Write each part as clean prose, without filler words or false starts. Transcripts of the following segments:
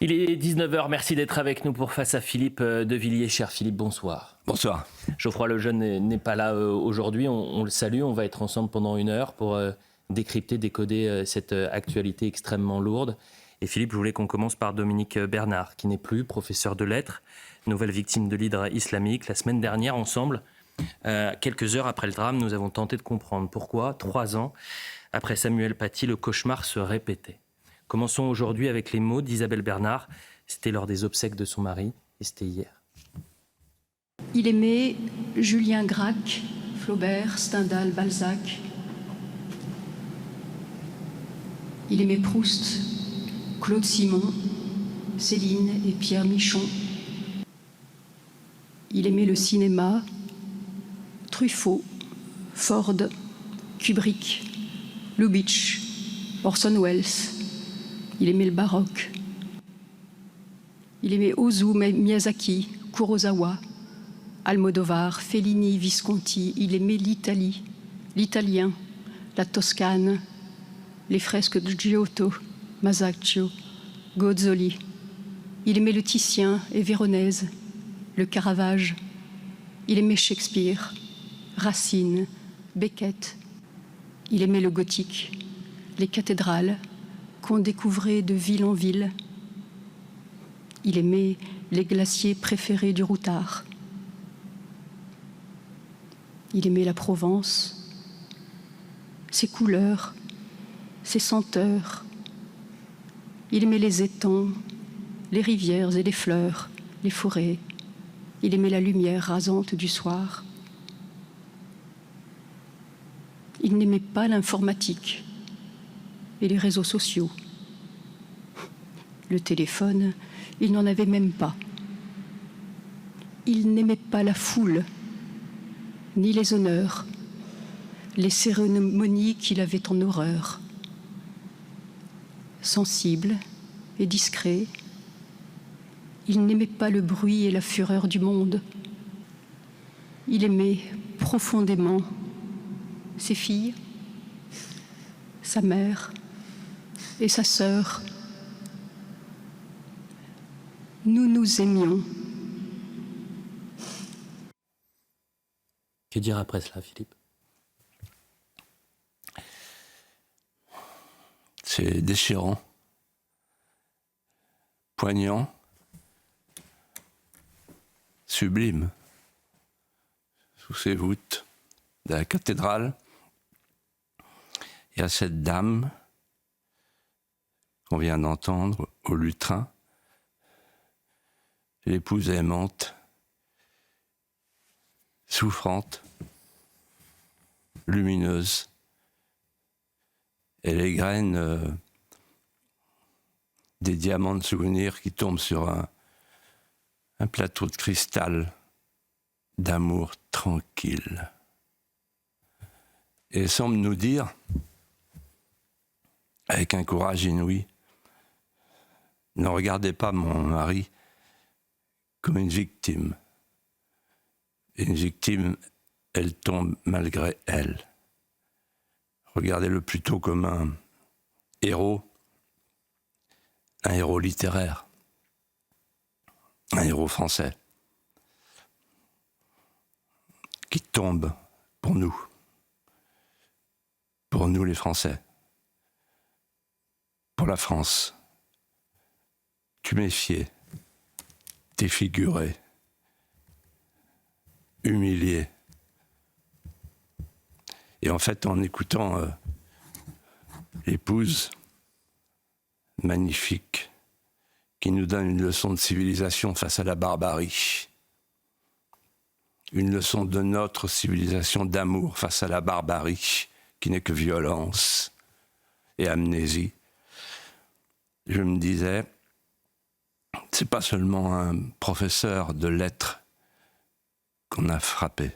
Il est 19h, merci d'être avec nous pour Face à Philippe Devilliers. Cher Philippe, bonsoir. Bonsoir. Geoffroy Lejeune n'est pas là aujourd'hui, on le salue, on va être ensemble pendant 1 heure pour décrypter, décoder cette actualité extrêmement lourde. Et Philippe, je voulais qu'on commence par Dominique Bernard, qui n'est plus professeur de lettres, nouvelle victime de l'hydre islamique. La semaine dernière, ensemble, quelques heures après le drame, nous avons tenté de comprendre pourquoi, 3 ans après Samuel Paty, le cauchemar se répétait. Commençons aujourd'hui avec les mots d'Isabelle Bernard. C'était lors des obsèques de son mari et c'était hier. Il aimait Julien Gracq, Flaubert, Stendhal, Balzac. Il aimait Proust, Claude Simon, Céline et Pierre Michon. Il aimait le cinéma, Truffaut, Ford, Kubrick, Lubitsch, Orson Welles. Il aimait le baroque. Il aimait Ozu, Miyazaki, Kurosawa, Almodovar, Fellini, Visconti. Il aimait l'Italie, l'italien, la Toscane, les fresques de Giotto, Masaccio, Gozzoli. Il aimait le Titien et Véronèse, le Caravage. Il aimait Shakespeare, Racine, Beckett. Il aimait le gothique, les cathédrales qu'on découvrait de ville en ville. Il aimait les glaciers préférés du Routard. Il aimait la Provence, ses couleurs, ses senteurs. Il aimait les étangs, les rivières et les fleurs, les forêts. Il aimait la lumière rasante du soir. Il n'aimait pas l'informatique et les réseaux sociaux. Le téléphone, il n'en avait même pas. Il n'aimait pas la foule, ni les honneurs, les cérémonies qu'il avait en horreur. Sensible et discret, il n'aimait pas le bruit et la fureur du monde. Il aimait profondément ses filles, sa mère et sa sœur. Nous nous aimions. Que dire après cela, Philippe ? C'est déchirant, poignant, sublime. Sous ces voûtes de la cathédrale, il y a cette dame qu'on vient d'entendre au lutrin, l'épouse aimante, souffrante, lumineuse, et les graines des diamants de souvenirs qui tombent sur un plateau de cristal d'amour tranquille. Et semble nous dire, avec un courage inouï, ne regardez pas mon mari comme une victime. Une victime, elle tombe malgré elle. Regardez-le plutôt comme un héros littéraire, un héros français, qui tombe pour nous les Français, pour la France, tuméfié, défiguré, humilié. Et en fait, en écoutant l'épouse magnifique qui nous donne une leçon de civilisation face à la barbarie, une leçon de notre civilisation d'amour face à la barbarie qui n'est que violence et amnésie, je me disais, c'est pas seulement un professeur de lettres qu'on a frappé,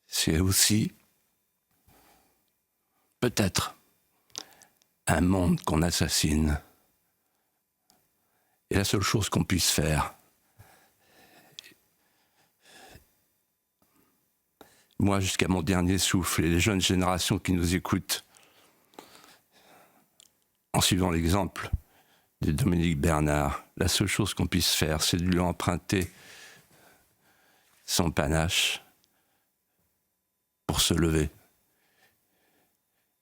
c'est aussi peut-être un monde qu'on assassine. Et la seule chose qu'on puisse faire, moi jusqu'à mon dernier souffle, et les jeunes générations qui nous écoutent, en suivant l'exemple de Dominique Bernard. La seule chose qu'on puisse faire, c'est de lui emprunter son panache pour se lever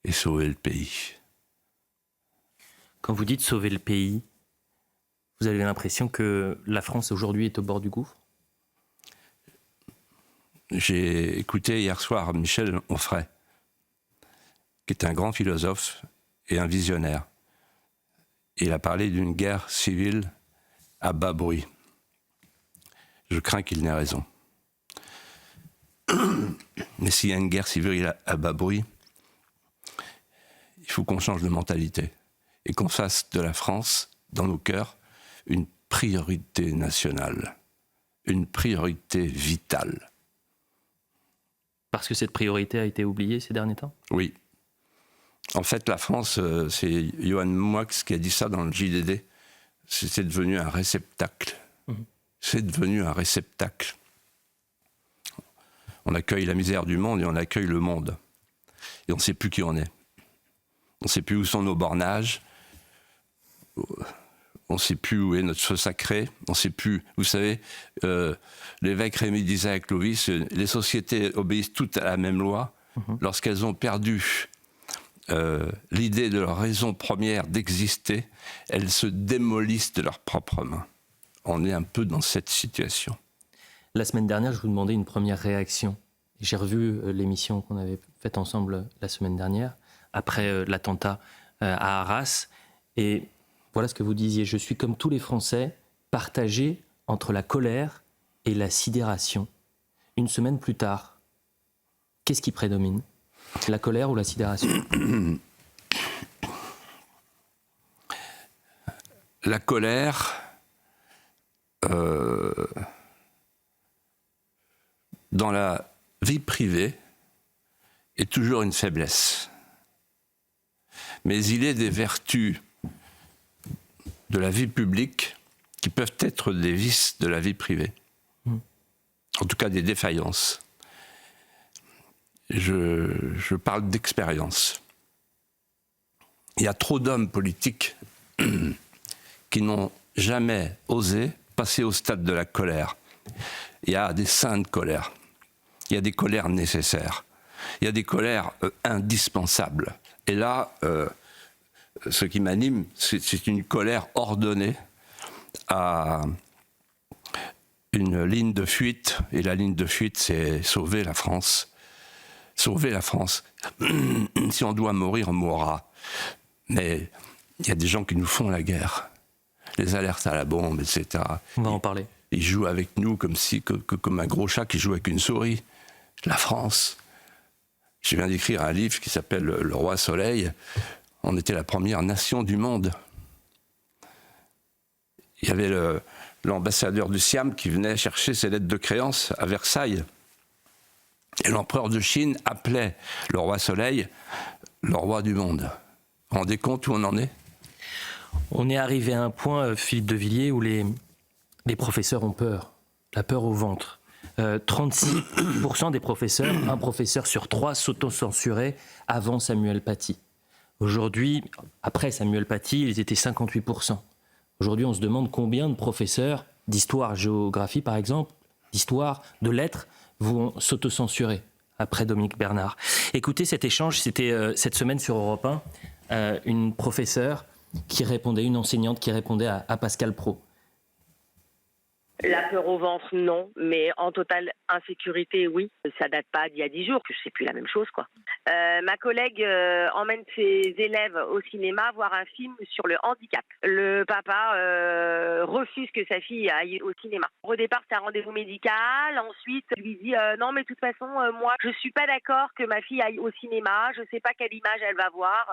et sauver le pays. Quand vous dites sauver le pays, vous avez l'impression que la France aujourd'hui est au bord du gouffre ? J'ai écouté hier soir Michel Onfray, qui est un grand philosophe et un visionnaire. Il a parlé d'une guerre civile à bas bruit. Je crains qu'il n'ait raison. Mais s'il y a une guerre civile à bas bruit, il faut qu'on change de mentalité et qu'on fasse de la France, dans nos cœurs, une priorité nationale, une priorité vitale. Parce que cette priorité a été oubliée ces derniers temps ? Oui. En fait, la France, c'est Johan Moix qui a dit ça dans le JDD, c'est devenu un réceptacle. C'est devenu un réceptacle. On accueille la misère du monde et on accueille le monde. Et on ne sait plus qui on est. On ne sait plus où sont nos bornages. On ne sait plus où est notre feu sacré. On ne sait plus. Vous savez, l'évêque Rémy disait à Clovis, les sociétés obéissent toutes à la même loi. Lorsqu'elles ont perdu l'idée de leur raison première d'exister, elles se démolissent de leurs propres mains. On est un peu dans cette situation. La semaine dernière, je vous demandais une première réaction. J'ai revu l'émission qu'on avait faite ensemble la semaine dernière, après l'attentat à Arras. Et voilà ce que vous disiez. Je suis comme tous les Français, partagé entre la colère et la sidération. Une semaine plus tard, qu'est-ce qui prédomine ? La colère ou la sidération ? La colère, dans la vie privée, est toujours une faiblesse. Mais il est des vertus de la vie publique qui peuvent être des vices de la vie privée. En tout cas, des défaillances. Je parle d'expérience. Il y a trop d'hommes politiques qui n'ont jamais osé passer au stade de la colère. Il y a des saintes colères. Il y a des colères nécessaires. Il y a des colères indispensables. Et là, ce qui m'anime, c'est une colère ordonnée à une ligne de fuite. Et la ligne de fuite, c'est sauver la France. Sauver la France. Si on doit mourir, on mourra. Mais il y a des gens qui nous font la guerre. Les alertes à la bombe, etc. On va en parler. Ils jouent avec nous comme un gros chat qui joue avec une souris. La France. Je viens d'écrire un livre qui s'appelle Le Roi Soleil. On était la première nation du monde. Il y avait l'ambassadeur du Siam qui venait chercher ses lettres de créance à Versailles. Et l'empereur de Chine appelait le Roi Soleil le roi du monde. Vous vous rendez compte où on en est ? On est arrivé à un point, Philippe de Villiers, où les professeurs ont peur. La peur au ventre. 36% des professeurs, un professeur sur 3 s'auto-censuraient avant Samuel Paty. Aujourd'hui, après Samuel Paty, ils étaient 58%. Aujourd'hui, on se demande combien de professeurs d'histoire, géographie par exemple, d'histoire, de lettres, vont s'auto-censurer après Dominique Bernard. Écoutez cet échange, c'était cette semaine sur Europe 1, une professeure qui répondait, une enseignante qui répondait à Pascal Praud. La peur au ventre, non, mais en totale insécurité, oui. Ça date pas d'il y a 10 jours, que c'est plus la même chose, quoi. Ma collègue emmène ses élèves au cinéma voir un film sur le handicap. Le papa refuse que sa fille aille au cinéma. Au départ, c'est un rendez-vous médical. Ensuite, il lui dit non, mais de toute façon, moi, je suis pas d'accord que ma fille aille au cinéma. Je sais pas quelle image elle va voir.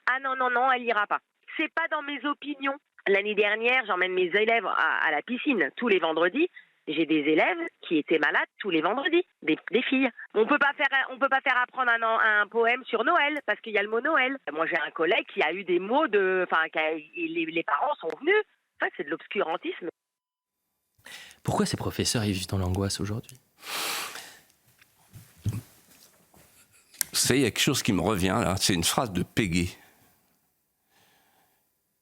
Ah non, elle ira pas. C'est pas dans mes opinions. L'année dernière, j'emmène mes élèves à la piscine tous les vendredis. J'ai des élèves qui étaient malades tous les vendredis, des filles. On peut pas faire apprendre un poème sur Noël parce qu'il y a le mot Noël. Moi, j'ai un collègue qui a eu des mots les parents sont venus. En fait, c'est de l'obscurantisme. Pourquoi ces professeurs ils vivent dans l'angoisse aujourd'hui ? Vous savez, il y a quelque chose qui me revient là. C'est une phrase de Péguy.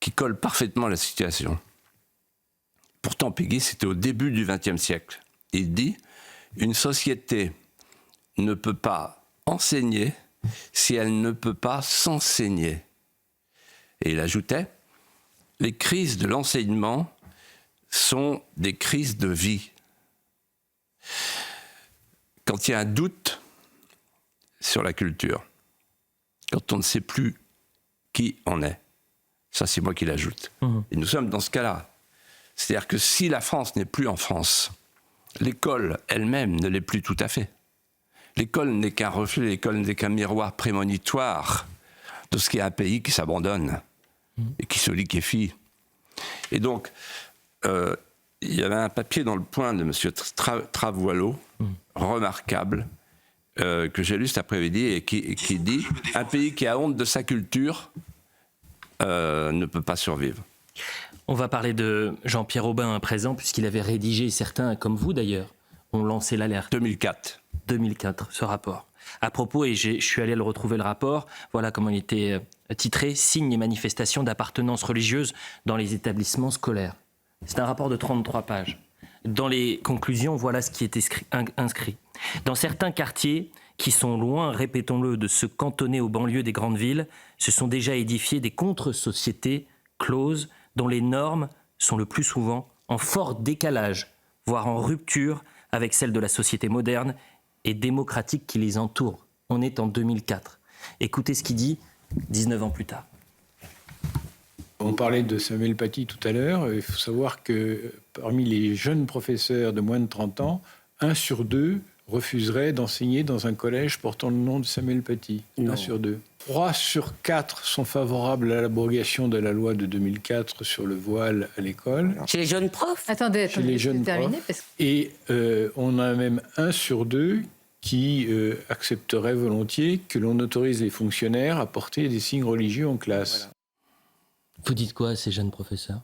qui colle parfaitement à la situation. Pourtant, Péguy, c'était au début du XXe siècle. Il dit « Une société ne peut pas enseigner si elle ne peut pas s'enseigner. » Et il ajoutait « Les crises de l'enseignement sont des crises de vie. » Quand il y a un doute sur la culture, quand on ne sait plus qui on est, ça c'est moi qui l'ajoute. Et nous sommes dans ce cas-là. C'est-à-dire que si la France n'est plus en France, l'école elle-même ne l'est plus tout à fait. L'école n'est qu'un reflet, l'école n'est qu'un miroir prémonitoire de ce qu'est un pays qui s'abandonne et qui se liquéfie. Et donc, il y avait un papier dans Le Point de M. Travoileau, remarquable, que j'ai lu cet après-midi et qui dit « Un pays qui a honte de sa culture ne peut pas survivre ». On va parler de Jean-Pierre Aubin à présent, puisqu'il avait rédigé, certains comme vous d'ailleurs, ont lancé l'alerte. 2004, ce rapport. À propos, et je suis allé le retrouver le rapport, voilà comment il était titré « Signes et manifestations d'appartenance religieuse dans les établissements scolaires ». C'est un rapport de 33 pages. Dans les conclusions, voilà ce qui est inscrit. Dans certains quartiers qui sont loin, répétons-le, de se cantonner aux banlieues des grandes villes, se sont déjà édifiées des contre-sociétés closes dont les normes sont le plus souvent en fort décalage, voire en rupture avec celles de la société moderne et démocratique qui les entoure. On est en 2004. Écoutez ce qu'il dit 19 ans plus tard. On parlait de Samuel Paty tout à l'heure. Il faut savoir que parmi les jeunes professeurs de moins de 30 ans, 1 sur 2 refuserait d'enseigner dans un collège portant le nom de Samuel Paty. 1 sur 2. 3 sur 4 sont favorables à l'abrogation de la loi de 2004 sur le voile à l'école. Chez les jeunes profs ? Attendez, Chez les jeunes terminé, profs. Et on a même 1 sur 2 qui accepterait volontiers que l'on autorise les fonctionnaires à porter des signes religieux en classe. Voilà. Vous dites quoi à ces jeunes professeurs ?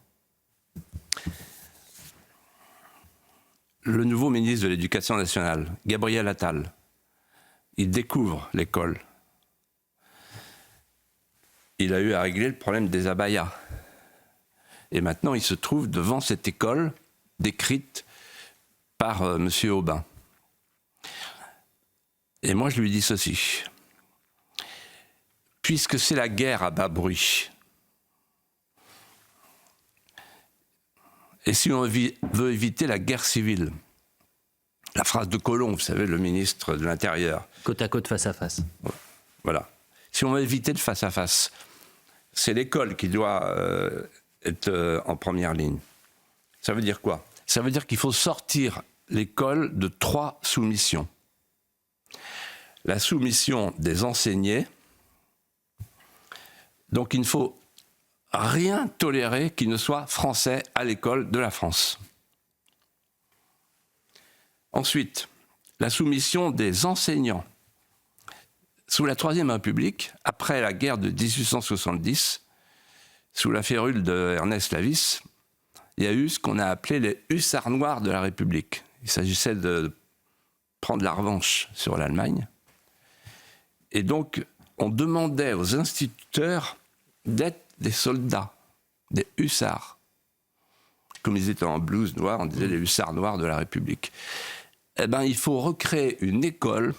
Le nouveau ministre de l'Éducation nationale, Gabriel Attal, il découvre l'école. Il a eu à régler le problème des abayas. Et maintenant, il se trouve devant cette école décrite par M. Aubin. Et moi, je lui dis ceci. Puisque c'est la guerre à bas bruit, et si on veut éviter la guerre civile, la phrase de Collomb, vous savez, le ministre de l'Intérieur. Côte à côte, face à face. Voilà. Si on veut éviter le face à face, c'est l'école qui doit être en première ligne. Ça veut dire quoi ? Ça veut dire qu'il faut sortir l'école de 3 soumissions. La soumission des enseignés, donc il ne faut rien tolérer qui ne soit français à l'école de la France. Ensuite, la soumission des enseignants. Sous la Troisième République, après la guerre de 1870, sous la férule de Ernest Lavis, il y a eu ce qu'on a appelé les hussards noirs de la République. Il s'agissait de prendre la revanche sur l'Allemagne. Et donc, on demandait aux instituteurs d'être des soldats, des hussards. Comme ils étaient en blouse noire, on disait les hussards noirs de la République. Eh bien, il faut recréer une école,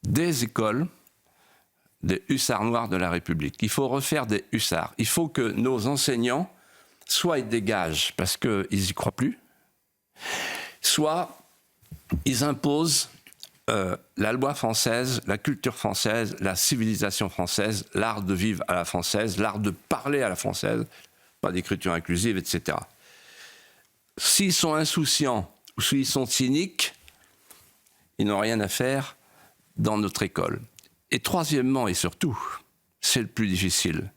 des écoles, des hussards noirs de la République. Il faut refaire des hussards. Il faut que nos enseignants, soit ils dégagent parce qu'ils n'y croient plus, soit ils imposent la loi française, la culture française, la civilisation française, l'art de vivre à la française, l'art de parler à la française, pas d'écriture inclusive, etc. S'ils sont insouciants ou s'ils sont cyniques, ils n'ont rien à faire dans notre école. Et troisièmement et surtout, c'est le plus difficile,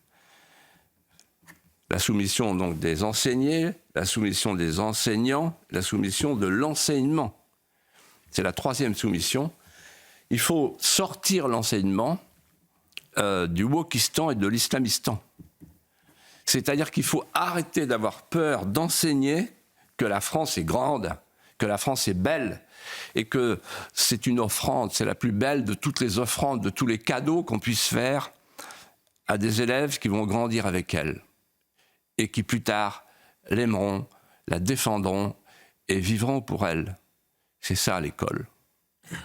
la soumission donc des enseignés, la soumission des enseignants, la soumission de l'enseignement. C'est la troisième soumission. Il faut sortir l'enseignement du wokistan et de l'islamistan. C'est-à-dire qu'il faut arrêter d'avoir peur d'enseigner que la France est grande, que la France est belle, et que c'est une offrande, c'est la plus belle de toutes les offrandes, de tous les cadeaux qu'on puisse faire à des élèves qui vont grandir avec elle. et qui plus tard l'aimeront, la défendront et vivront pour elle. C'est ça l'école.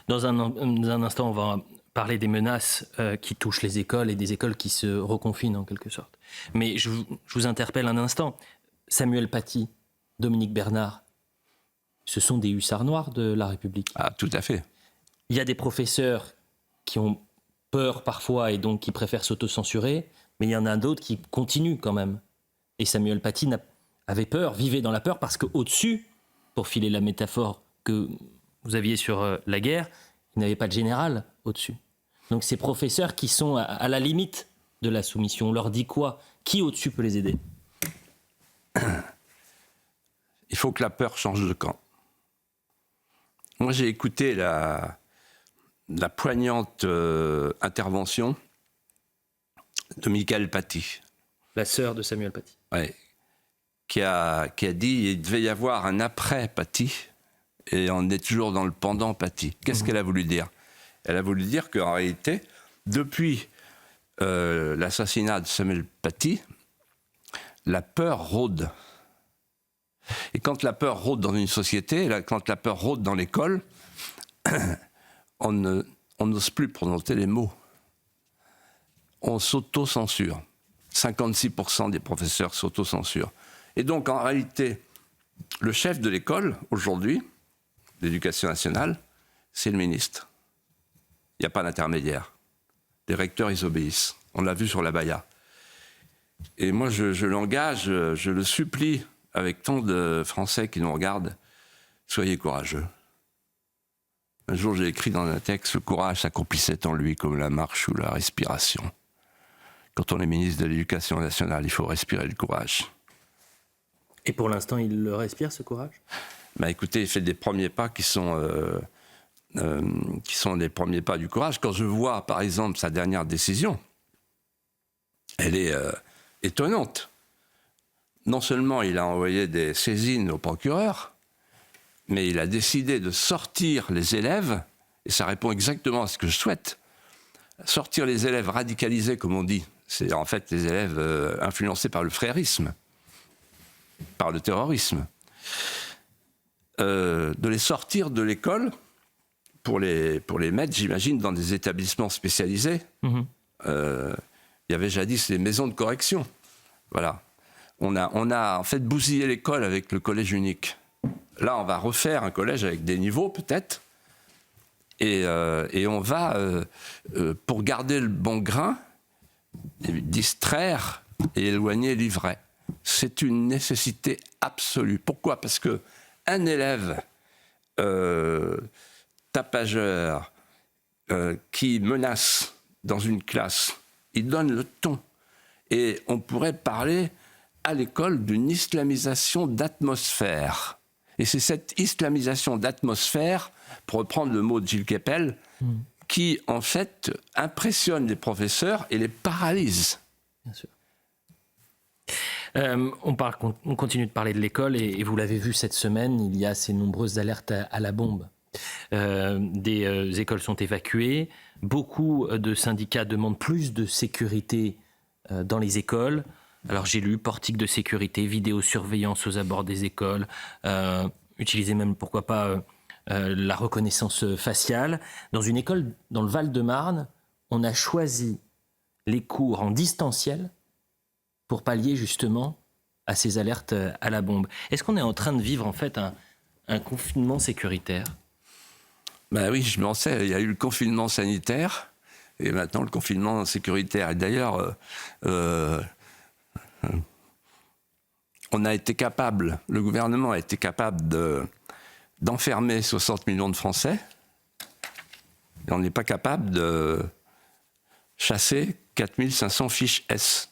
Dans un instant, on va parler des menaces qui touchent les écoles et des écoles qui se reconfinent en quelque sorte. Mais je vous interpelle un instant. Samuel Paty, Dominique Bernard, ce sont des hussards noirs de la République. Ah, tout à fait. Il y a des professeurs qui ont peur parfois et donc qui préfèrent s'autocensurer, mais il y en a d'autres qui continuent quand même. Et Samuel Paty avait peur, vivait dans la peur, parce qu'au-dessus, pour filer la métaphore que vous aviez sur la guerre, il n'avait pas de général au-dessus. Donc ces professeurs qui sont à la limite de la soumission, on leur dit quoi? Qui au-dessus peut les aider? Il faut que la peur change de camp. Moi, j'ai écouté la poignante intervention de Michael Paty. La sœur de Samuel Paty. Ouais, qui a dit qu'il devait y avoir un après Paty, et on est toujours dans le pendant Paty. Qu'est-ce qu'elle a voulu dire? Elle a voulu dire qu'en réalité, depuis l'assassinat de Samuel Paty, la peur rôde. Et quand la peur rôde dans une société, quand la peur rôde dans l'école, on n'ose plus prononcer les mots. On s'auto-censure. 56% des professeurs s'auto-censurent. Et donc, en réalité, le chef de l'école, aujourd'hui, l'éducation nationale, c'est le ministre. Il n'y a pas d'intermédiaire. Les recteurs, ils obéissent. On l'a vu sur la Baïa. Et moi, je l'engage, je le supplie, avec tant de Français qui nous regardent, soyez courageux. Un jour, j'ai écrit dans un texte, le courage s'accomplissait en lui comme la marche ou la respiration. Quand on est ministre de l'Éducation nationale, il faut respirer le courage. Et pour l'instant, il le respire, ce courage? Écoutez, il fait des premiers pas qui sont les premiers pas du courage. Quand je vois, par exemple, sa dernière décision, elle est étonnante. Non seulement il a envoyé des saisines au procureur, mais il a décidé de sortir les élèves, et ça répond exactement à ce que je souhaite, sortir les élèves radicalisés, comme on dit. C'est en fait les élèves influencés par le frérisme, par le terrorisme. De les sortir de l'école pour les mettre, j'imagine, dans des établissements spécialisés. Il y avait jadis les maisons de correction. Voilà. On a en fait bousillé l'école avec le collège unique. Là, on va refaire un collège avec des niveaux, peut-être. Et on va, pour garder le bon grain, distraire et éloigner l'ivraie. C'est une nécessité absolue. Pourquoi? Parce qu'un élève tapageur qui menace dans une classe, il donne le ton. Et on pourrait parler à l'école d'une islamisation d'atmosphère. Et c'est cette islamisation d'atmosphère, pour reprendre le mot de Gilles Kepel, qui, en fait, impressionne les professeurs et les paralyse. Bien sûr. On continue de parler de l'école, et vous l'avez vu cette semaine, il y a ces nombreuses alertes à la bombe. Des écoles sont évacuées. Beaucoup de syndicats demandent plus de sécurité dans les écoles. Alors j'ai lu portique de sécurité, vidéosurveillance aux abords des écoles, utiliser même, pourquoi pas, la reconnaissance faciale. Dans une école dans le Val-de-Marne, on a choisi les cours en distanciel pour pallier justement à ces alertes à la bombe. Est-ce qu'on est en train de vivre en fait un confinement sécuritaire? Oui, je m'en sais. Il y a eu le confinement sanitaire et maintenant le confinement sécuritaire. Et d'ailleurs, on a été capable, le gouvernement a été capable d'enfermer 60 millions de Français. Et on n'est pas capable de chasser 4500 fiches S.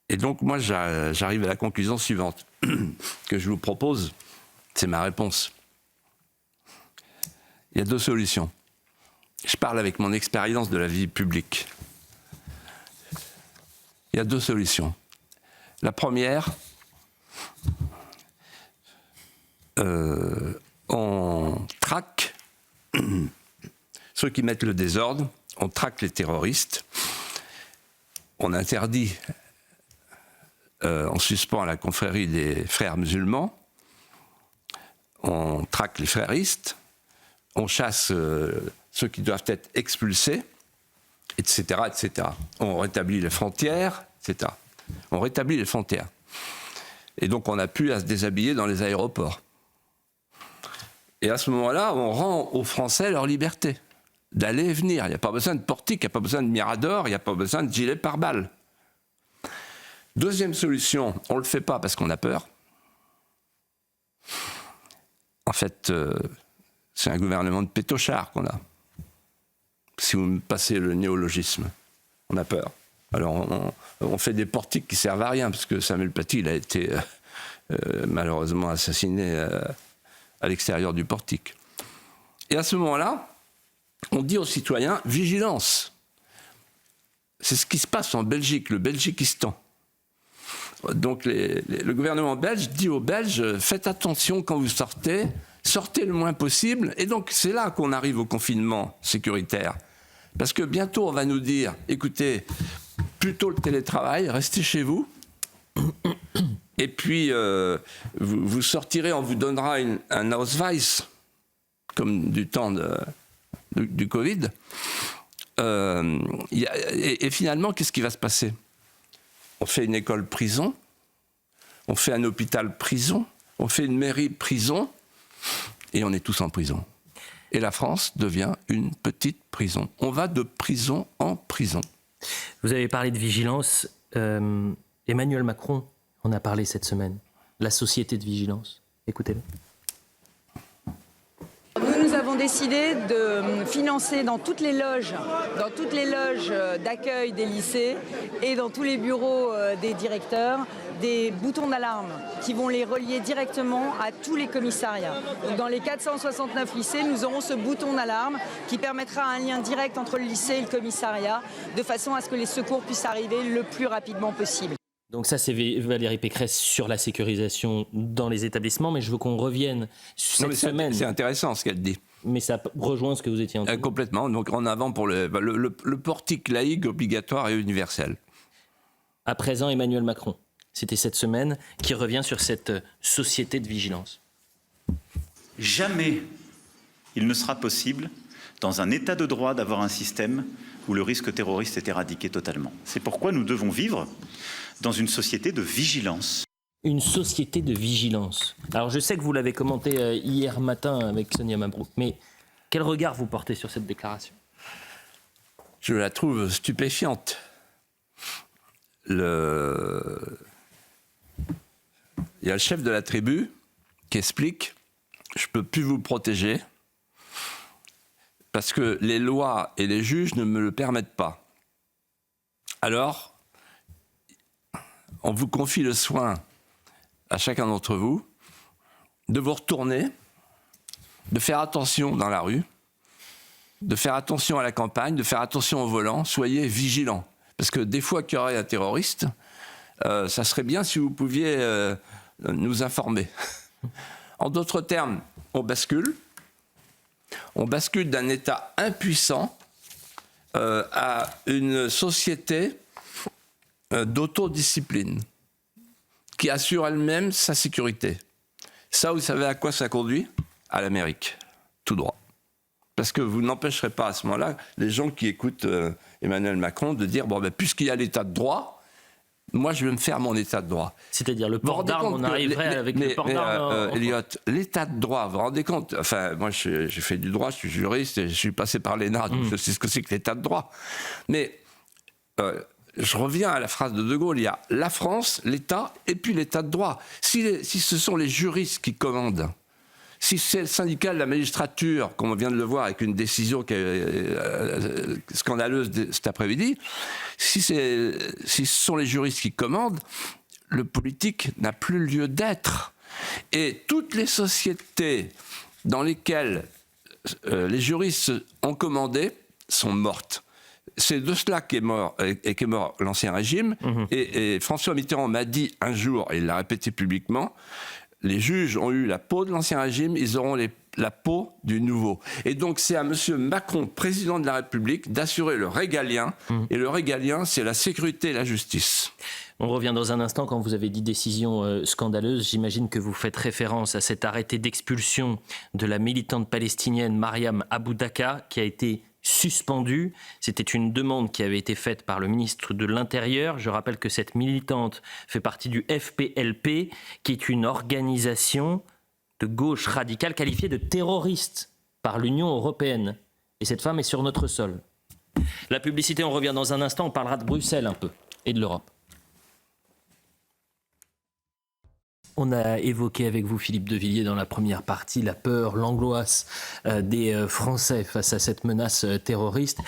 Et donc, moi, j'arrive à la conclusion suivante que je vous propose. C'est ma réponse. Il y a deux solutions. Je parle avec mon expérience de la vie publique. Il y a deux solutions. La première, on traque ceux qui mettent le désordre, on traque les terroristes, on interdit on suspend la confrérie des frères musulmans, on traque les fréristes, on chasse ceux qui doivent être expulsés, etc., etc. On rétablit les frontières, etc. On rétablit les frontières. Et donc on n'a plus à se déshabiller dans les aéroports. Et à ce moment-là, on rend aux Français leur liberté d'aller et venir. Il n'y a pas besoin de portique, il n'y a pas besoin de mirador, il n'y a pas besoin de gilet pare-balles. Deuxième solution, on ne le fait pas parce qu'on a peur. En fait, c'est un gouvernement de pétochards qu'on a. Si vous me passez le néologisme, on a peur. Alors on fait des portiques qui servent à rien, parce que Samuel Paty, il a été malheureusement assassiné à l'extérieur du portique. Et à ce moment-là, on dit aux citoyens, vigilance. C'est ce qui se passe en Belgique, le Belgiquistan. Donc le gouvernement belge dit aux Belges, faites attention quand vous sortez, sortez le moins possible. Et donc c'est là qu'on arrive au confinement sécuritaire. Parce que bientôt on va nous dire, écoutez, plutôt le télétravail, restez chez vous. Et puis vous sortirez, on vous donnera un Ausweis, comme du temps du Covid. Et finalement, qu'est-ce qui va se passer ? On fait une école prison, on fait un hôpital prison, on fait une mairie prison, et on est tous en prison. Et la France devient une petite prison. On va de prison en prison. Vous avez parlé de vigilance. Emmanuel Macron en a parlé cette semaine. La société de vigilance. Écoutez-le. Nous avons décidé de financer dans toutes les loges d'accueil des lycées et dans tous les bureaux des directeurs des boutons d'alarme qui vont les relier directement à tous les commissariats. Donc dans les 469 lycées, nous aurons ce bouton d'alarme qui permettra un lien direct entre le lycée et le commissariat, de façon à ce que les secours puissent arriver le plus rapidement possible. Donc ça, c'est Valérie Pécresse sur la sécurisation dans les établissements, mais je veux qu'on revienne cette semaine. C'est intéressant ce qu'elle dit. Mais ça rejoint ce que vous étiez en train de dire. Complètement. Donc en avant pour le portique laïque obligatoire et universel. À présent, Emmanuel Macron. C'était cette semaine qui revient sur cette société de vigilance. Jamais il ne sera possible, dans un état de droit, d'avoir un système où le risque terroriste est éradiqué totalement. C'est pourquoi nous devons vivre dans une société de vigilance. Une société de vigilance. Alors je sais que vous l'avez commenté hier matin avec Sonia Mabrouk, mais quel regard vous portez sur cette déclaration ? Je la trouve stupéfiante. Il y a le chef de la tribu qui explique « Je ne peux plus vous protéger parce que les lois et les juges ne me le permettent pas. Alors, on vous confie le soin à chacun d'entre vous de vous retourner, de faire attention dans la rue, de faire attention à la campagne, de faire attention au volant, soyez vigilants. Parce que des fois qu'il y aurait un terroriste, ça serait bien si vous pouviez nous informer. » En d'autres termes, on bascule d'un État impuissant à une société d'autodiscipline qui assure elle-même sa sécurité. Ça, vous savez à quoi ça conduit ? À l'Amérique, tout droit. Parce que vous n'empêcherez pas à ce moment-là les gens qui écoutent Emmanuel Macron de dire bon, ben, puisqu'il y a l'état de droit, moi je vais me faire mon état de droit. C'est-à-dire le port d'armes, on arriverait avec le port d'armes. Elliot, l'état de droit, vous vous rendez compte ? Enfin, moi j'ai fait du droit, je suis juriste, et je suis passé par l'ENA, donc je sais ce que c'est que l'état de droit. Mais je reviens à la phrase de De Gaulle, il y a la France, l'État et puis l'état de droit. Si ce sont les juristes qui commandent, si c'est le syndicat de la magistrature, comme on vient de le voir avec une décision qui est scandaleuse cet après-midi, si ce sont les juristes qui commandent, le politique n'a plus lieu d'être. Et toutes les sociétés dans lesquelles les juristes ont commandé sont mortes. C'est de cela qu'est mort l'Ancien Régime. Et François Mitterrand m'a dit un jour, et il l'a répété publiquement, les juges ont eu la peau de l'Ancien Régime, ils auront la peau du nouveau. Et donc c'est à M. Macron, président de la République, d'assurer le régalien. Et le régalien, c'est la sécurité et la justice. On revient dans un instant. Quand vous avez dit décision scandaleuse, j'imagine que vous faites référence à cet arrêté d'expulsion de la militante palestinienne Mariam Abou Daka qui a été suspendue. C'était une demande qui avait été faite par le ministre de l'Intérieur. Je rappelle que cette militante fait partie du FPLP, qui est une organisation de gauche radicale qualifiée de terroriste par l'Union européenne. Et cette femme est sur notre sol. La publicité, on revient dans un instant. On parlera de Bruxelles un peu et de l'Europe. On a évoqué avec vous, Philippe de Villiers, dans la première partie, la peur, l'angoisse des Français face à cette menace terroriste.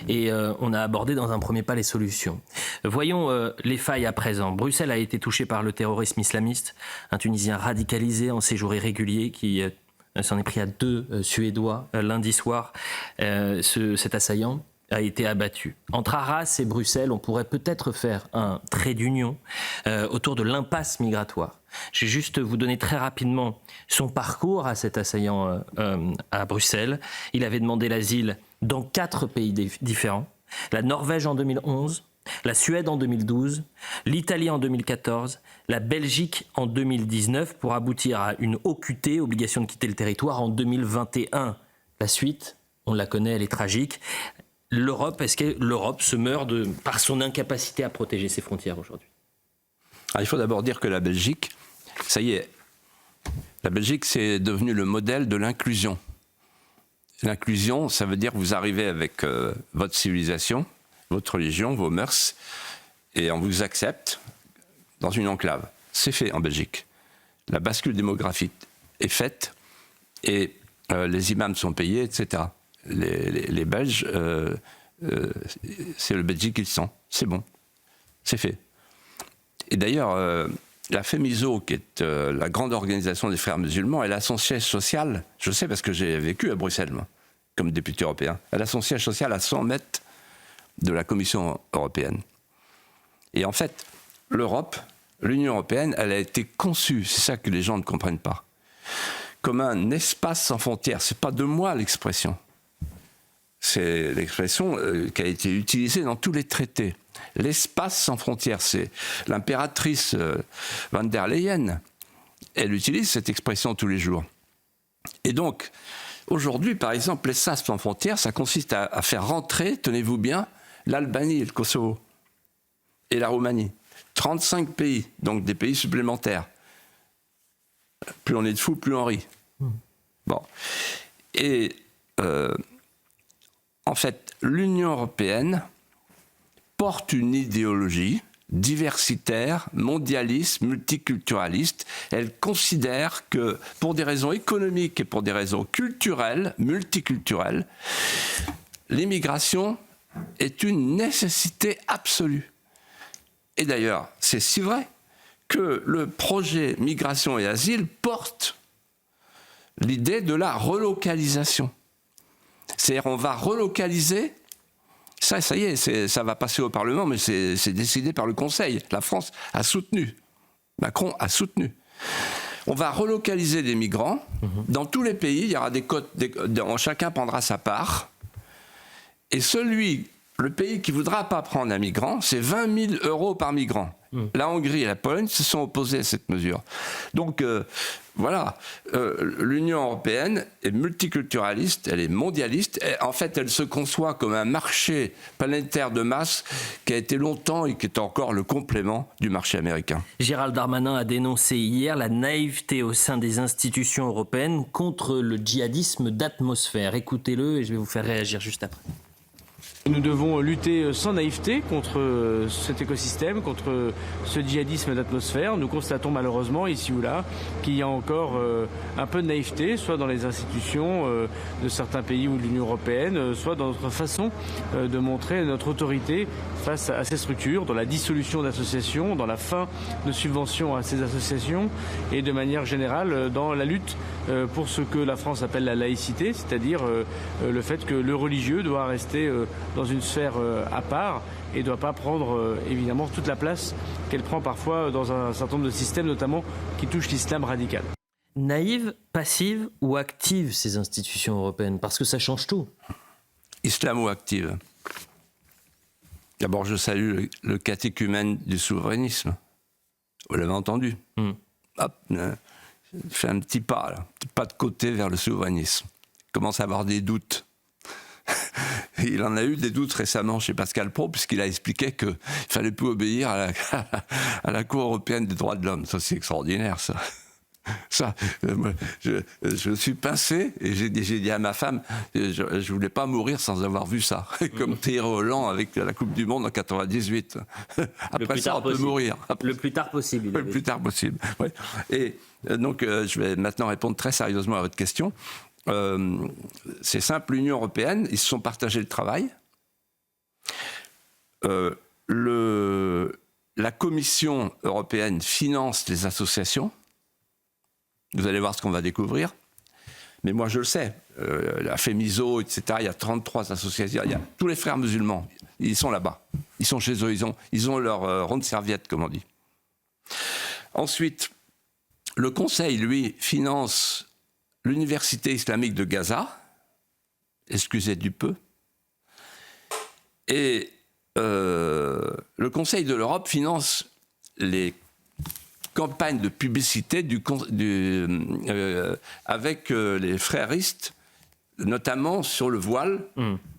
Et on a abordé dans un premier pas les solutions. Voyons les failles à présent. Bruxelles a été touchée par le terrorisme islamiste. Un Tunisien radicalisé en séjour irrégulier qui s'en est pris à 2 Suédois lundi soir. Cet assaillant a été abattu. Entre Arras et Bruxelles, on pourrait peut-être faire un trait d'union autour de l'impasse migratoire. Je vais juste vous donner très rapidement son parcours à cet assaillant à Bruxelles. Il avait demandé l'asile dans 4 pays différents. La Norvège en 2011, la Suède en 2012, l'Italie en 2014, la Belgique en 2019 pour aboutir à une OQT, obligation de quitter le territoire, en 2021. La suite, on la connaît, elle est tragique. L'Europe, est-ce que l'Europe se meurt par son incapacité à protéger ses frontières aujourd'hui ? Il faut d'abord dire que la Belgique, ça y est, la Belgique, c'est devenu le modèle de l'inclusion. L'inclusion, ça veut dire que vous arrivez avec votre civilisation, votre religion, vos mœurs, et on vous accepte dans une enclave. C'est fait en Belgique. La bascule démographique est faite, et les imams sont payés, etc. Les Belges, c'est le Belgique qu'ils sont. C'est bon. C'est fait. Et d'ailleurs, la FEMISO, qui est la grande organisation des frères musulmans, elle a son siège social, je sais parce que j'ai vécu à Bruxelles, moi, comme député européen, elle a son siège social à 100 mètres de la Commission européenne. Et en fait, l'Europe, l'Union européenne, elle a été conçue, c'est ça que les gens ne comprennent pas, comme un espace sans frontières. C'est pas de moi l'expression. C'est l'expression qui a été utilisée dans tous les traités. L'espace sans frontières, c'est l'impératrice van der Leyen. Elle utilise cette expression tous les jours. Et donc, aujourd'hui, par exemple, l'espace sans frontières, ça consiste à faire rentrer, tenez-vous bien, l'Albanie et le Kosovo. Et la Roumanie. 35 pays, donc des pays supplémentaires. Plus on est de fous, plus on rit. Bon. Et en fait, l'Union européenne porte une idéologie diversitaire, mondialiste, multiculturaliste. Elle considère que, pour des raisons économiques et pour des raisons culturelles, multiculturelles, l'immigration est une nécessité absolue. Et d'ailleurs, c'est si vrai que le projet Migration et Asile porte l'idée de la relocalisation. C'est-à-dire on va relocaliser, ça y est, ça va passer au Parlement, mais c'est décidé par le Conseil. La France a soutenu, Macron a soutenu. On va relocaliser des migrants. Dans tous les pays, il y aura des quotes, chacun prendra sa part. Et le pays qui ne voudra pas prendre un migrant, c'est 20 000 € par migrant. La Hongrie et la Pologne se sont opposés à cette mesure. Donc voilà, l'Union européenne est multiculturaliste, elle est mondialiste. Et en fait, elle se conçoit comme un marché planétaire de masse qui a été longtemps et qui est encore le complément du marché américain. Gérald Darmanin a dénoncé hier la naïveté au sein des institutions européennes contre le djihadisme d'atmosphère. Écoutez-le et je vais vous faire réagir juste après. Nous devons lutter sans naïveté contre cet écosystème, contre ce djihadisme d'atmosphère. Nous constatons malheureusement ici ou là qu'il y a encore un peu de naïveté, soit dans les institutions de certains pays ou de l'Union européenne, soit dans notre façon de montrer notre autorité face à ces structures, dans la dissolution d'associations, dans la fin de subventions à ces associations et de manière générale dans la lutte pour ce que la France appelle la laïcité, c'est-à-dire le fait que le religieux doit rester dans une sphère à part et ne doit pas prendre évidemment toute la place qu'elle prend parfois dans un certain nombre de systèmes, notamment qui touchent l'islam radical. Naïve, passive ou active ces institutions européennes ? Parce que ça change tout. Islamo-active. D'abord, je salue le catéchumène du souverainisme. Vous l'avez entendu. Hop, fait un petit pas, là, un pas de côté vers le souverainisme. Il commence à avoir des doutes. Il en a eu des doutes récemment chez Pascal Praud, puisqu'il a expliqué qu'il ne fallait plus obéir à la Cour européenne des droits de l'homme. Ça, c'est extraordinaire, ça. Ça, moi, je suis pincé et j'ai dit à ma femme, je ne voulais pas mourir sans avoir vu ça, comme Thierry Holland avec la Coupe du Monde en 98. Après ça, on peut mourir. Le plus tard possible. Le plus tard possible, oui. Et donc, je vais maintenant répondre très sérieusement à votre question. C'est simple, l'Union européenne, ils se sont partagés le travail. La Commission européenne finance les associations. Vous allez voir ce qu'on va découvrir. Mais moi, je le sais. La FEMISO, etc., il y a 33 associations. Il y a tous les frères musulmans. Ils sont là-bas. Ils sont chez eux. Ils ont leur ronde serviette, comme on dit. Ensuite, le Conseil, lui, finance l'Université islamique de Gaza. Excusez du peu. Et le Conseil de l'Europe finance les campagne de publicité avec les fréristes, notamment sur le voile.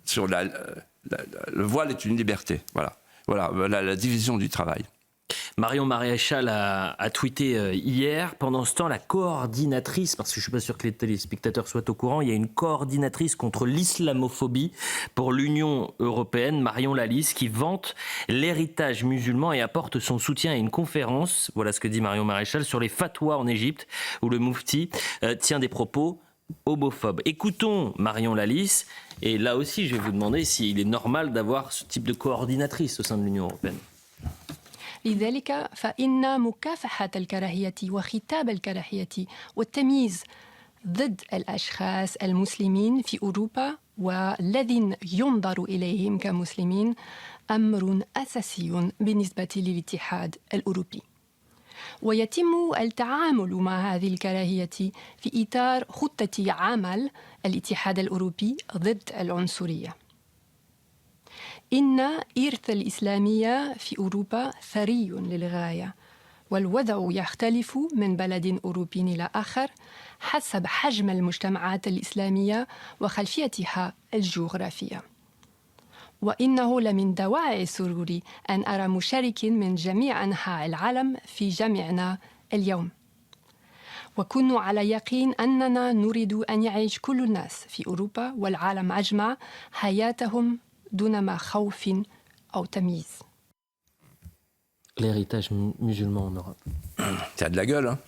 Sur le voile est une liberté. Voilà la division du travail. Marion Maréchal a tweeté hier. Pendant ce temps, la coordinatrice, parce que je ne suis pas sûr que les téléspectateurs soient au courant, il y a une coordinatrice contre l'islamophobie pour l'Union européenne, Marion Lalisse, qui vante l'héritage musulman et apporte son soutien à une conférence, voilà ce que dit Marion Maréchal, sur les fatwas en Égypte, où le Moufti tient des propos homophobes. Écoutons Marion Lalisse, et là aussi, je vais vous demander s'il est normal d'avoir ce type de coordinatrice au sein de l'Union européenne. لذلك فإن مكافحة الكراهية وختاب الكراهية والتمييز ضد الأشخاص المسلمين في أوروبا والذين ينظر إليهم كمسلمين أمر أساسي بالنسبة للاتحاد الأوروبي. ويتم التعامل مع هذه الكراهية في إطار خطة عمل الاتحاد الأوروبي ضد العنصرية. إن إرث الإسلامية في أوروبا ثري للغاية، والوضع يختلف من بلد أوروبي إلى آخر حسب حجم المجتمعات الإسلامية وخلفيتها الجغرافية. وإنه لمن دواعي سروري أن أرى مشاركين من جميع أنحاء العالم في جميعنا اليوم. وكونوا على يقين أننا نريد أن يعيش كل الناس في أوروبا والعالم أجمع حياتهم دون خوف أو تمييز. L'héritage musulman en Europe. Ça a de la gueule, hein.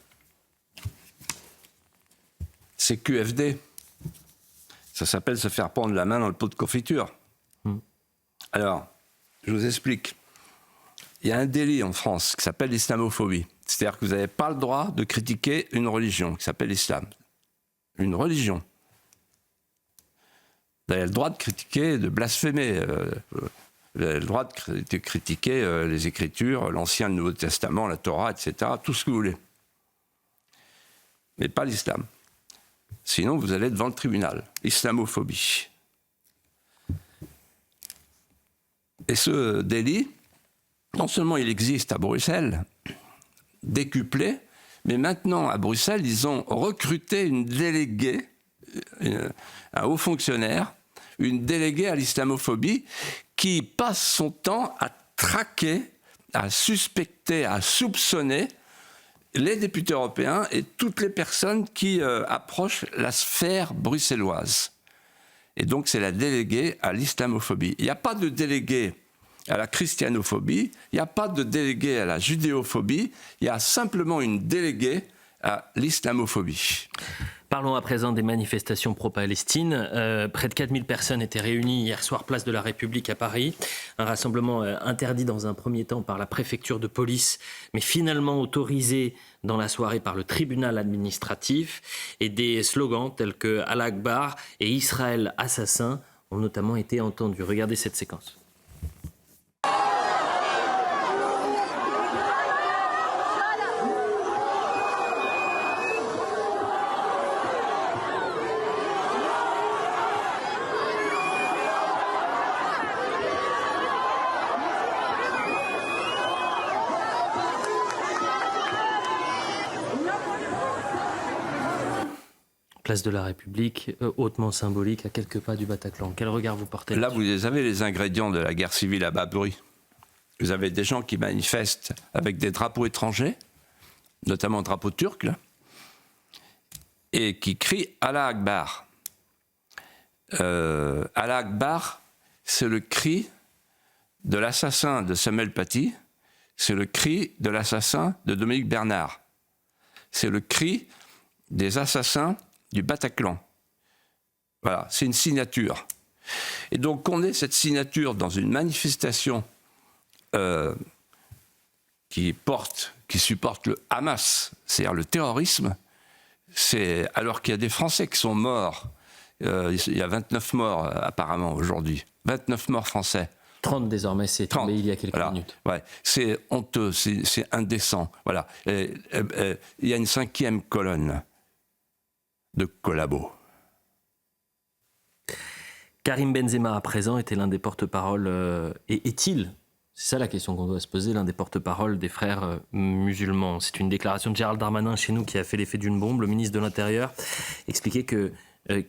C'est QFD. Ça s'appelle se faire prendre la main dans le pot de confiture. Alors, je vous explique. Il y a un délit en France qui s'appelle l'islamophobie. C'est-à-dire que vous n'avez pas le droit de critiquer une religion qui s'appelle l'islam. Une religion. Vous avez le droit de critiquer, de blasphémer. Vous avez le droit de critiquer les Écritures, l'Ancien et le Nouveau Testament, la Torah, etc. Tout ce que vous voulez. Mais pas l'islam. Sinon, vous allez devant le tribunal. Islamophobie. Et ce délit, non seulement il existe à Bruxelles, décuplé, mais maintenant, à Bruxelles, ils ont recruté une déléguée, un haut fonctionnaire, une déléguée à l'islamophobie, qui passe son temps à traquer, à suspecter, à soupçonner les députés européens et toutes les personnes qui approchent la sphère bruxelloise. Et donc, c'est la déléguée à l'islamophobie. Il n'y a pas de délégué à la christianophobie, il n'y a pas de délégué à la judéophobie, il y a simplement une déléguée à l'islamophobie. Parlons à présent des manifestations pro-Palestine. Près de 4000 personnes étaient réunies hier soir place de la République à Paris. Un rassemblement interdit dans un premier temps par la préfecture de police, mais finalement autorisé dans la soirée par le tribunal administratif. Et des slogans tels que Allah Akbar et Israël assassin ont notamment été entendus. Regardez cette séquence. place de la République, hautement symbolique, à quelques pas du Bataclan. Quel regard vous portez Là, vous avez les ingrédients de la guerre civile à bas bruit. Vous avez des gens qui manifestent avec des drapeaux étrangers, notamment le drapeau turc, là, et qui crient « Allah Akbar ». Allah Akbar, c'est le cri de l'assassin de Samuel Paty, c'est le cri de l'assassin de Dominique Bernard. C'est le cri des assassins du Bataclan. Voilà, c'est une signature. Et donc qu'on ait cette signature dans une manifestation qui supporte le Hamas, c'est-à-dire le terrorisme, alors qu'il y a des Français qui sont morts. Il y a 29 morts apparemment aujourd'hui. 29 morts français. 30 désormais, c'est tombé il y a quelques minutes. Ouais, c'est honteux, c'est indécent. Voilà. Il y a une 5e colonne de collabos. Karim Benzema, à présent, était l'un des porte-parole, et est-il, c'est ça la question qu'on doit se poser, l'un des porte-parole des frères musulmans. C'est une déclaration de Gérald Darmanin chez nous qui a fait l'effet d'une bombe. Le ministre de l'Intérieur expliquait que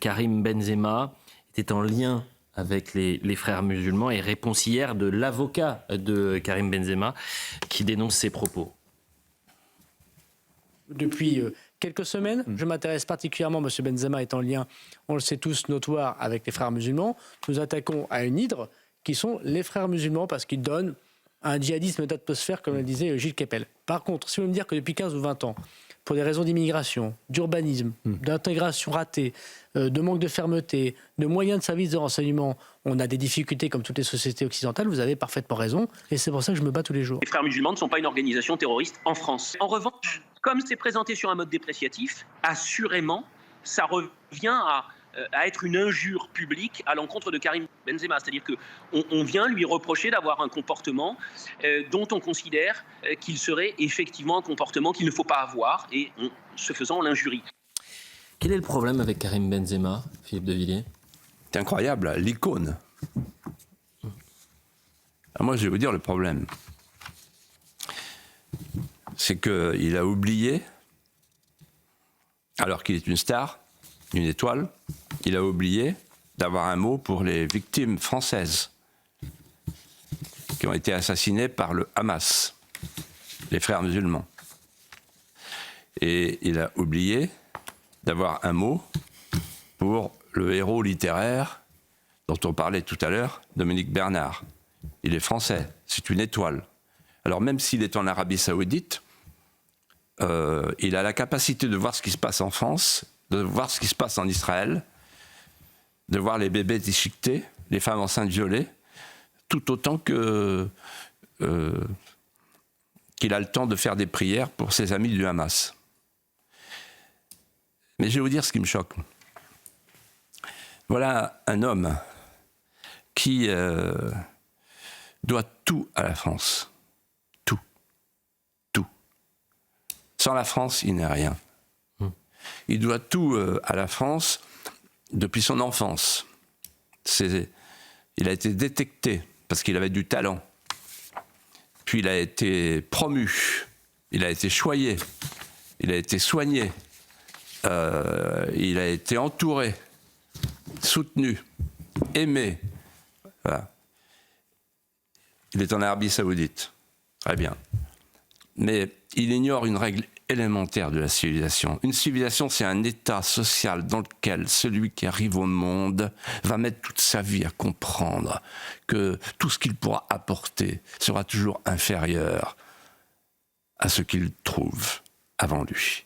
Karim Benzema était en lien avec les frères musulmans, et réponse hier de l'avocat de Karim Benzema qui dénonce ses propos. Depuis quelques semaines, je m'intéresse particulièrement, M. Benzema est en lien, on le sait tous, notoire avec les frères musulmans. Nous attaquons à une hydre qui sont les frères musulmans parce qu'ils donnent un djihadisme d'atmosphère, comme le disait Gilles Kepel. Par contre, si vous me dire que depuis 15 ou 20 ans, pour des raisons d'immigration, d'urbanisme, d'intégration ratée, de manque de fermeté, de moyens de services de renseignement, on a des difficultés comme toutes les sociétés occidentales, vous avez parfaitement raison, et c'est pour ça que je me bats tous les jours. Les frères musulmans ne sont pas une organisation terroriste en France. En revanche, comme c'est présenté sur un mode dépréciatif, assurément, ça revient à être une injure publique à l'encontre de Karim Benzema. C'est-à-dire qu'on vient lui reprocher d'avoir un comportement dont on considère qu'il serait effectivement un comportement qu'il ne faut pas avoir, et ce faisant, on l'injurie. Quel est le problème avec Karim Benzema, Philippe de Villiers ? C'est incroyable, l'icône. Alors moi, je vais vous dire le problème. C'est qu'il a oublié, alors qu'il est une star, une étoile, il a oublié d'avoir un mot pour les victimes françaises qui ont été assassinées par le Hamas, les frères musulmans. Et il a oublié d'avoir un mot pour le héros littéraire dont on parlait tout à l'heure, Dominique Bernard. Il est français, c'est une étoile. Alors même s'il est en Arabie Saoudite, il a la capacité de voir ce qui se passe en France, de voir ce qui se passe en Israël, de voir les bébés déchiquetés, les femmes enceintes violées, tout autant qu'il a le temps de faire des prières pour ses amis du Hamas. Mais je vais vous dire ce qui me choque. Voilà un homme qui doit tout à la France. Tout. Tout. Sans la France, il n'est rien. Il doit tout à la France depuis son enfance. Il a été détecté parce qu'il avait du talent. Puis il a été promu, il a été choyé, il a été soigné, il a été entouré, soutenu, aimé. Voilà. Il est en Arabie Saoudite. Très bien. Mais il ignore une règle élémentaire de la civilisation. Une civilisation, c'est un état social dans lequel celui qui arrive au monde va mettre toute sa vie à comprendre que tout ce qu'il pourra apporter sera toujours inférieur à ce qu'il trouve avant lui.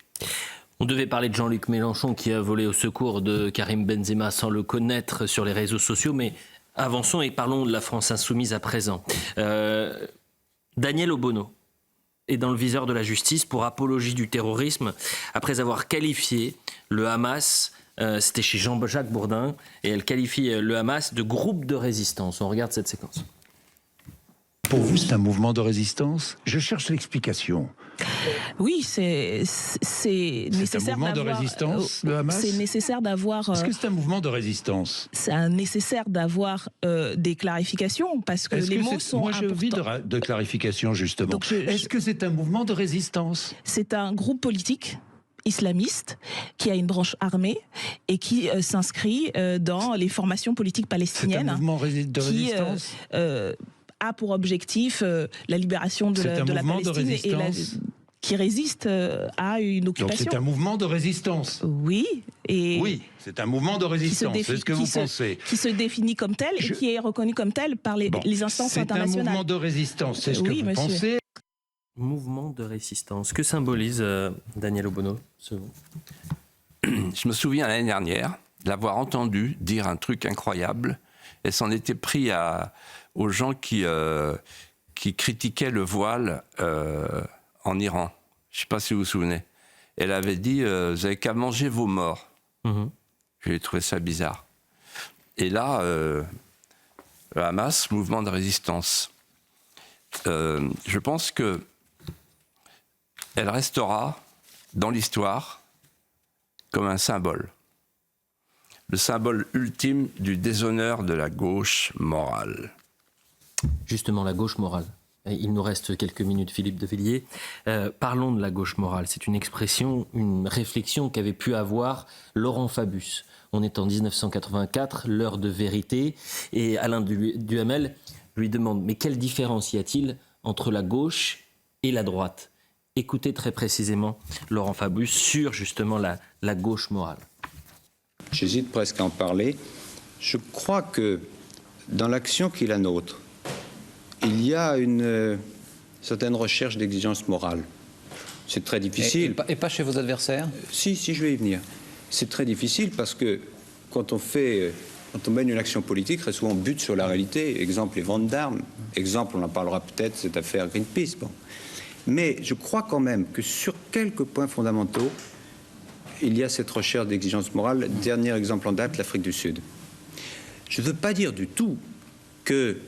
On devait parler de Jean-Luc Mélenchon qui a volé au secours de Karim Benzema sans le connaître sur les réseaux sociaux, mais avançons et parlons de la France insoumise à présent. Daniel Obono est dans le viseur de la justice pour apologie du terrorisme après avoir qualifié le Hamas, c'était chez Jean-Jacques Bourdin, et elle qualifie le Hamas de groupe de résistance. On regarde cette séquence. Pour vous, c'est un mouvement de résistance ? Je cherche l'explication. Oui, c'est nécessaire un mouvement de résistance, le Hamas ? C'est nécessaire d'avoir... Est-ce que c'est un mouvement de résistance ? C'est nécessaire d'avoir des clarifications, parce que les mots sont importants. Moi, je vis de clarification, justement. Est-ce que c'est un mouvement de résistance ? C'est un groupe politique islamiste, qui a une branche armée et qui s'inscrit dans les formations politiques palestiniennes. C'est un mouvement de résistance a pour objectif la libération de la Palestine et qui résiste à une occupation. Donc c'est un mouvement de résistance. Oui. Oui, c'est un mouvement de résistance, c'est ce que vous pensez. Qui se définit comme tel et qui est reconnu comme tel par les instances internationales. C'est un mouvement de résistance, c'est ce que vous pensez. Mouvement de résistance. Que symbolise Daniel Obono, ce mot ? Je me souviens l'année dernière l'avoir entendu dire un truc incroyable et s'en était pris aux gens qui critiquaient le voile en Iran. Je ne sais pas si vous vous souvenez. Elle avait dit « Vous n'avez qu'à manger vos morts ». J'ai trouvé ça bizarre. Et là, le Hamas, mouvement de résistance. Je pense qu'elle restera dans l'histoire comme un symbole. Le symbole ultime du déshonneur de la gauche morale. Justement, la gauche morale. Il nous reste quelques minutes, Philippe de Villiers. Parlons de la gauche morale. C'est une expression, une réflexion qu'avait pu avoir Laurent Fabius. On est en 1984, l'heure de vérité, et Alain Duhamel lui demande « Mais quelle différence y a-t-il entre la gauche et la droite ?» Écoutez très précisément Laurent Fabius sur justement la gauche morale. J'hésite presque à en parler. Je crois que dans l'action qui est la nôtre, il y a une certaine recherche d'exigence morale. C'est très difficile. Et pas chez vos adversaires ? Si, je vais y venir. C'est très difficile parce que quand on mène une action politique, très souvent on bute sur la réalité. Exemple, les ventes d'armes. Exemple, on en parlera peut-être, cette affaire Greenpeace. Bon. Mais je crois quand même que sur quelques points fondamentaux, il y a cette recherche d'exigence morale. Dernier exemple en date, l'Afrique du Sud. Je ne veux pas dire du tout que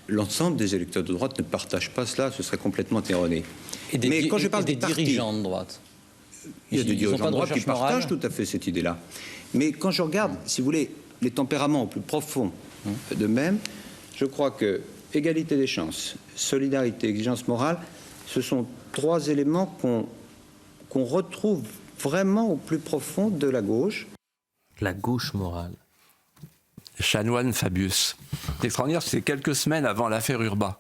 l'ensemble des électeurs de droite ne partagent pas cela, ce serait complètement erroné. Mais quand je parle des dirigeants de droite, il y a des dirigeants de droite qui partagent tout à fait cette idée-là. Mais quand je regarde, si vous voulez, les tempéraments au plus profond d'eux-mêmes, je crois que égalité des chances, solidarité, exigence morale, ce sont trois éléments qu'on retrouve vraiment au plus profond de la gauche. La gauche morale. Chanoine Fabius. C'est extraordinaire, c'est quelques semaines avant l'affaire Urbain.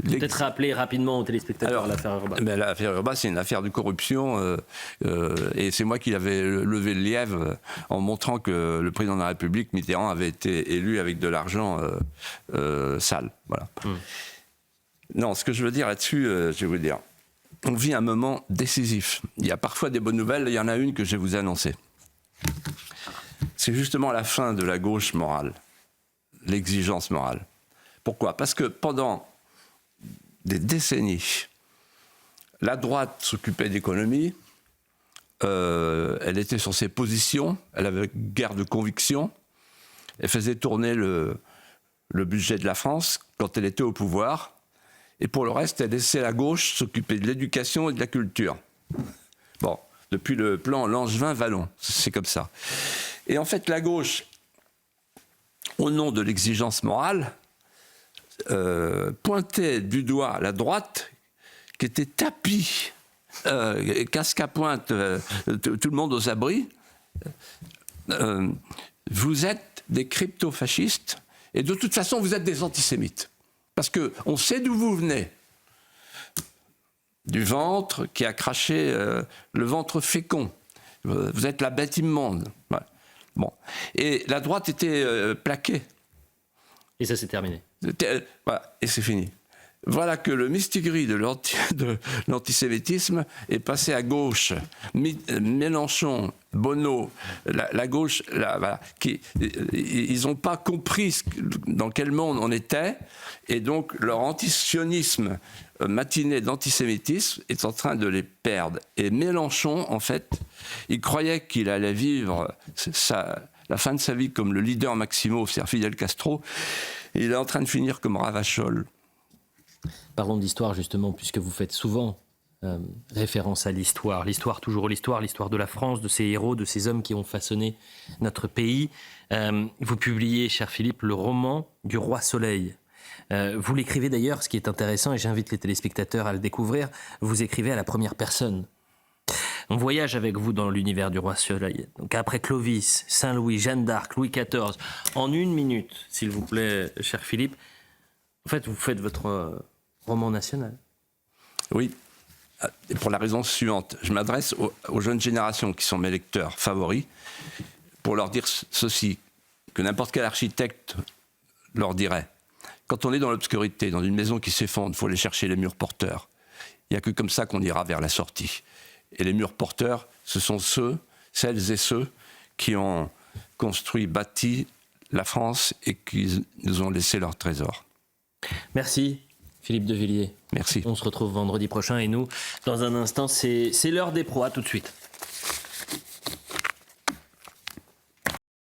Peut-être rappeler rapidement aux téléspectateurs l'affaire Urbain. Mais l'affaire Urbain, c'est une affaire de corruption et c'est moi qui l'avais levé le lièvre en montrant que le président de la République, Mitterrand, avait été élu avec de l'argent sale. Voilà. Non, ce que je veux dire là-dessus, je vais vous dire, on vit un moment décisif. Il y a parfois des bonnes nouvelles, il y en a une que je vais vous annoncer. C'est justement la fin de la gauche morale, l'exigence morale. Pourquoi ? Parce que pendant des décennies, la droite s'occupait d'économie, elle était sur ses positions, elle avait guère de conviction, elle faisait tourner le budget de la France quand elle était au pouvoir, et pour le reste, elle laissait la gauche s'occuper de l'éducation et de la culture. Bon, depuis le plan Langevin-Vallon, c'est comme ça. Et en fait, la gauche, au nom de l'exigence morale, pointait du doigt la droite qui était tapie, casque à pointe, tout le monde aux abris. Vous êtes des crypto-fascistes et de toute façon, vous êtes des antisémites. Parce qu'on sait d'où vous venez. Du ventre qui a craché le ventre fécond. Vous êtes la bête immonde. Ouais. Bon. Et la droite était plaquée. Et ça s'est terminé. Voilà, et c'est fini. Voilà que le mistigris de l'antisémitisme est passé à gauche. Mélenchon, Bono, la gauche, voilà, ils n'ont pas compris dans quel monde on était, et donc leur antisionisme matiné d'antisémitisme est en train de les perdre. Et Mélenchon, en fait, il croyait qu'il allait vivre la fin de sa vie comme le leader Maximo, c'est-à-dire Fidel Castro, et il est en train de finir comme Ravachol. Parlons d'histoire justement, puisque vous faites souvent référence à l'histoire. L'histoire, toujours l'histoire de la France, de ses héros, de ces hommes qui ont façonné notre pays. Vous publiez, cher Philippe, le roman du Roi Soleil. Vous l'écrivez d'ailleurs, ce qui est intéressant, et j'invite les téléspectateurs à le découvrir, vous écrivez à la première personne. On voyage avec vous dans l'univers du roi Soleil. Donc après Clovis, Saint-Louis, Jeanne d'Arc, Louis XIV, en 1 minute, s'il vous plaît, cher Philippe, en fait, vous faites votre roman national. Oui, et pour la raison suivante. Je m'adresse aux jeunes générations qui sont mes lecteurs favoris pour leur dire ceci, que n'importe quel architecte leur dirait. Quand on est dans l'obscurité, dans une maison qui s'effondre, il faut aller chercher les murs porteurs. Il n'y a que comme ça qu'on ira vers la sortie. Et les murs porteurs, ce sont celles et ceux qui ont construit, bâti la France et qui nous ont laissé leur trésor. Merci Philippe de Villiers. Merci. On se retrouve vendredi prochain et nous, dans un instant, c'est l'heure des pros. À tout de suite.